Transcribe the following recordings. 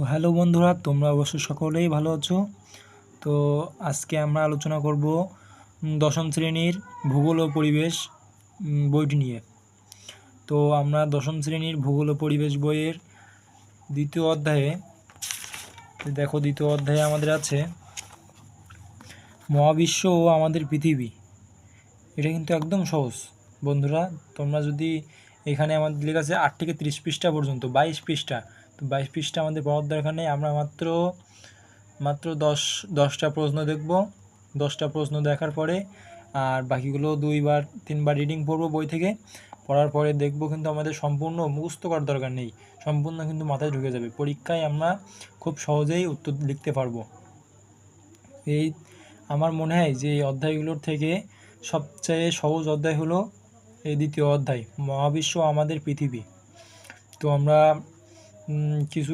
Hello বন্ধুরা, তোমরা অবশ্য সকলেই ভালো আছো। তো আজকে আমরা আলোচনা করব দশম শ্রেণীর ভূগোল ও পরিবেশ বইটি নিয়ে। তো আমরা দশম শ্রেণীর ভূগোল ও পরিবেশ বইয়ের দ্বিতীয় অধ্যায়ে দ্বিতীয় অধ্যায়ে আমাদের আছে মহাবিশ্ব ও আমাদের পৃথিবী। এটা কিন্তু একদম সহজ বন্ধুরা। তোমরা যদি এখানে আমাদের লেখা আছে 8 থেকে 30 পৃষ্ঠা পর্যন্ত, 22 পৃষ্ঠা। তো 22 পৃষ্ঠা আমাদের পড়ার দরকার নেই। আমরা মাত্র দশটা প্রশ্ন দেখব। 10টা প্রশ্ন দেখার পরে আর বাকিগুলো 2-3বার রিডিং পড়বো বই থেকে। পড়ার পরে দেখব কিন্তু আমাদের সম্পূর্ণ মুখস্থ করার দরকার নেই, সম্পূর্ণ কিন্তু মাথায় ঢুকে যাবে। পরীক্ষায় আমরা খুব সহজেই উত্তর লিখতে পারবো। এই আমার মনে হয় যে এই অধ্যায়গুলোর থেকে সবচেয়ে সহজ অধ্যায় হলো এই দ্বিতীয় অধ্যায়, মহাবিশ্ব আমাদের পৃথিবী। তো আমরা কিছু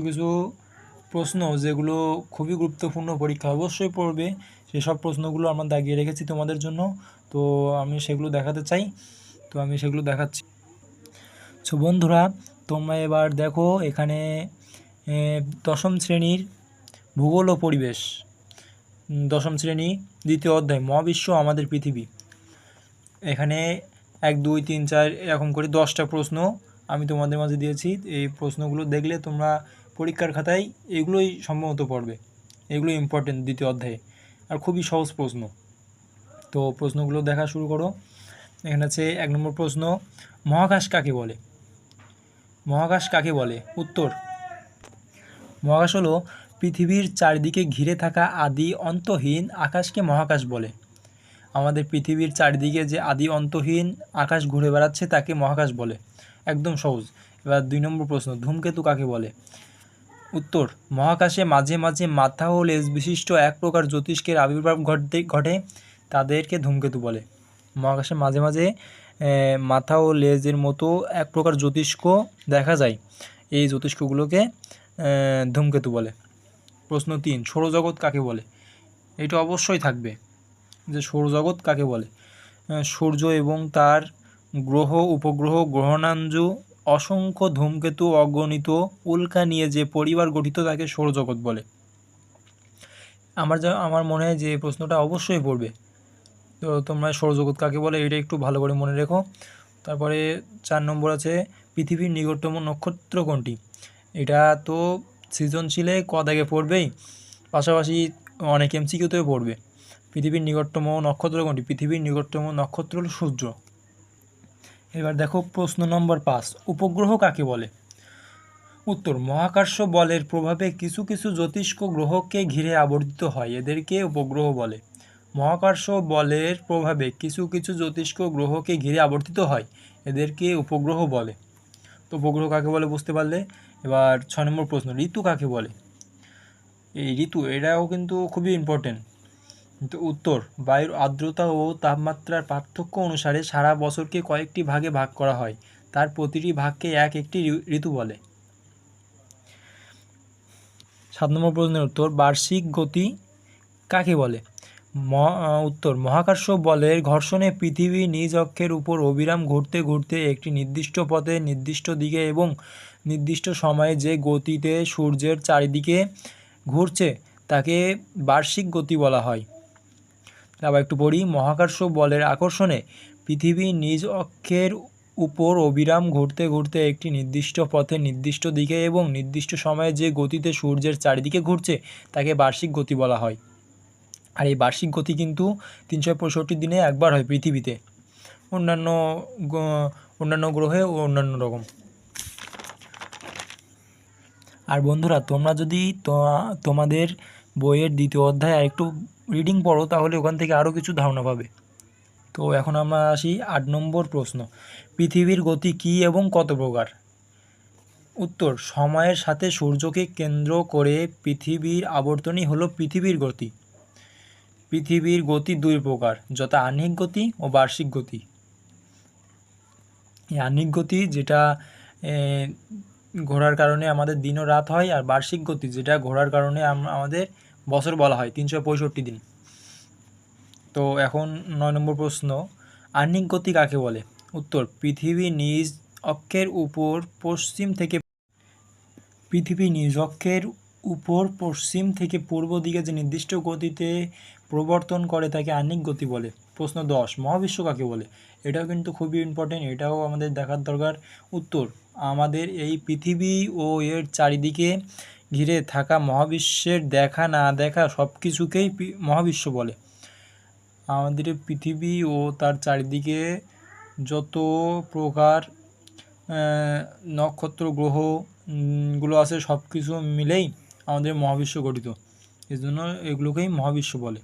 প্রশ্ন যেগুলো খুবই গুরুত্বপূর্ণ, পরীক্ষা অবশ্যই পড়বে, সেসব প্রশ্নগুলো আমরা দাগিয়ে রেখেছি তোমাদের জন্য। তো আমি সেগুলো দেখাতে চাই, তো আমি সেগুলো দেখাচ্ছি। সো বন্ধুরা, তোমরা এবার দেখো এখানে দশম শ্রেণীর ভূগোল ও পরিবেশ, দশম শ্রেণী দ্বিতীয় অধ্যায় মহাবিশ্ব আমাদের পৃথিবী। এখানে 1, 2, 3, 4 এরকম করে 10টা প্রশ্ন আমি তোমাদের মাঝে দিয়েছি। এই প্রশ্নগুলো দেখলে তোমরা পরীক্ষার খাতায় এগুলোই সম্ভবত পড়বে, এগুলো ইম্পর্টেন্ট দ্বিতীয় অধ্যায়ে, আর খুবই সহজ প্রশ্ন। তো প্রশ্নগুলো দেখা শুরু করো। এখানে আছে 1 নম্বর প্রশ্ন, মহাকাশ কাকে বলে? মহাকাশ কাকে বলে? উত্তর, মহাকাশ হলো পৃথিবীর চারিদিকে ঘিরে থাকা আদি অন্তহীন আকাশকে মহাকাশ বলে। আমাদের পৃথিবীর চারিদিকে যে আদি অন্তহীন আকাশ ঘুরে বেড়াচ্ছে তাকে মহাকাশ বলে। একদম সহজ। এবার 2 নম্বর প্রশ্ন, ধূমকেতু কাকে বলে? উত্তর, মহাকাশে মাঝে মাঝে মাথা ও লেজ বিশিষ্ট এক প্রকার জ্যোতিষ্কের আবির্ভাব ঘটে তাদেরকে ধূমকেতু বলে। মহাকাশে মাঝে মাঝে মাথা ও লেজের মতো এক প্রকার জ্যোতিষ্ক দেখা যায়, এই জ্যোতিষ্কগুলোকে ধূমকেতু বলে। প্রশ্ন 3, সৌরজগৎ কাকে বলে? এটা অবশ্যই থাকবে যে সৌরজগৎ কাকে বলে। সূর্য এবং তার গ্রহ উপগ্রহ গ্রহাণুঞ্জু অসংখ্য ধূমকেতু অগণিত উল্কা নিয়ে যে পরিবার গঠিত তাকে সৌরজগৎ বলে। আমার মনে হয় যে এই প্রশ্নটা অবশ্যই পড়বে। তো তোমরা সৌরজগৎ কাকে বলে এটা একটু ভালো করে মনে রেখো। তারপরে 4 নম্বর আছে, পৃথিবীর নিকটতম নক্ষত্র কোনটি? এটা তো সৃজনশীলে দাগে পড়বেই, পাশাপাশি অনেক এমসিকিউতেও পড়বে। পৃথিবীর নিকটতম নক্ষত্র কোনটি? পৃথিবীর নিকটতম নক্ষত্র হল সূর্য। এবার দেখো প্রশ্ন নম্বর 5, উপগ্রহ কাকে বলে? উত্তর, মহাকর্ষ বলের প্রভাবে কিছু জ্যোতিষ্ক গ্রহকে ঘিরে আবর্তিত হয়, এদেরকে উপগ্রহ বলে। মহাকর্ষ বলের প্রভাবে কিছু জ্যোতিষ্ক গ্রহকে ঘিরে আবর্তিত হয়, এদেরকে উপগ্রহ বলে। তো উপগ্রহ কাকে বলে বুঝতে পারলে। এবার 6 নম্বর প্রশ্ন, ঋতু কাকে বলে? এই ঋতু এটাও কিন্তু খুবই ইম্পর্টেন্ট। কিন্তু উত্তর, বায়ুর আর্দ্রতা ও তাপমাত্রার পার্থক্য অনুসারে সারা বছরকে কয়েকটি ভাগে ভাগ করা হয়, তার প্রতিটি ভাগকে একটি ঋতু বলে। 7 নম্বর প্রশ্নের উত্তর, বার্ষিক গতি কাকে বলে? উত্তর, মহাকর্ষ বলের ঘর্ষণে পৃথিবী নিজ অক্ষের উপর অবিরাম ঘুরতে ঘুরতে একটি নির্দিষ্ট পথে নির্দিষ্ট দিকে এবং নির্দিষ্ট সময়ে যে গতিতে সূর্যের চারিদিকে ঘুরছে তাকে বার্ষিক গতি বলা হয়। আবার একটু পড়ি, মহাকর্ষ বলের আকর্ষণে পৃথিবী নিজ অক্ষের উপর অবিরাম ঘুরতে ঘুরতে একটি নির্দিষ্ট পথে নির্দিষ্ট দিকে এবং নির্দিষ্ট সময়ে যে গতিতে সূর্যের চারিদিকে ঘুরছে তাকে বার্ষিক গতি বলা হয়। আর এই বার্ষিক গতি কিন্তু 365 দিনে একবার হয় পৃথিবীতে, অন্যান্য গ্রহে ও অন্যান্য রকম। আর বন্ধুরা, তোমরা যদি তোমাদের বইয়ের দ্বিতীয় অধ্যায় আর একটু রিডিং পড়ো তাহলে ওখান থেকে আরও কিছু ধারণা পাবে। তো এখন আমরা আসি 8 নম্বর প্রশ্ন, পৃথিবীর গতি কী এবং কত প্রকার? উত্তর, সময়ের সাথে সূর্যকে কেন্দ্র করে পৃথিবীর আবর্তনই হলো পৃথিবীর গতি। পৃথিবীর গতি 2 প্রকার, যথা আহ্নিক গতি ও বার্ষিক গতি। এই আহ্নিক গতি যেটা ঘোরার কারণে আমাদের দিন ও রাত হয়, আর বার্ষিক গতি যেটা ঘোরার কারণে আমাদের বছর বলা হয় 365 দিন। তো এখন 9 নম্বর প্রশ্ন, আহ্নিক গতি কাকে বলে? উত্তর, পৃথিবী নিজ অক্ষের উপর পশ্চিম থেকে পূর্ব দিকে যে নির্দিষ্ট গতিতে প্রবর্তন করে তাকে আহ্নিক গতি বলে। প্রশ্ন 10, মহাবিশ্ব কাকে বলে? এটাও কিন্তু খুবই ইম্পর্টেন্ট, এটাও আমাদের দেখার দরকার। উত্তর, আমাদের এই পৃথিবী ও এর চারিদিকে ঘিরে থাকা মহাবিশ্বের দেখা না দেখা সব কিছুকেই মহাবিশ্ব বলে। আমাদের পৃথিবী ও তার চারিদিকে যত প্রকার নক্ষত্র গ্রহ গুলো আছে সব কিছু মিলেই আমাদের মহাবিশ্ব গঠিত, এই জন্য এগুলোকেই মহাবিশ্ব বলে।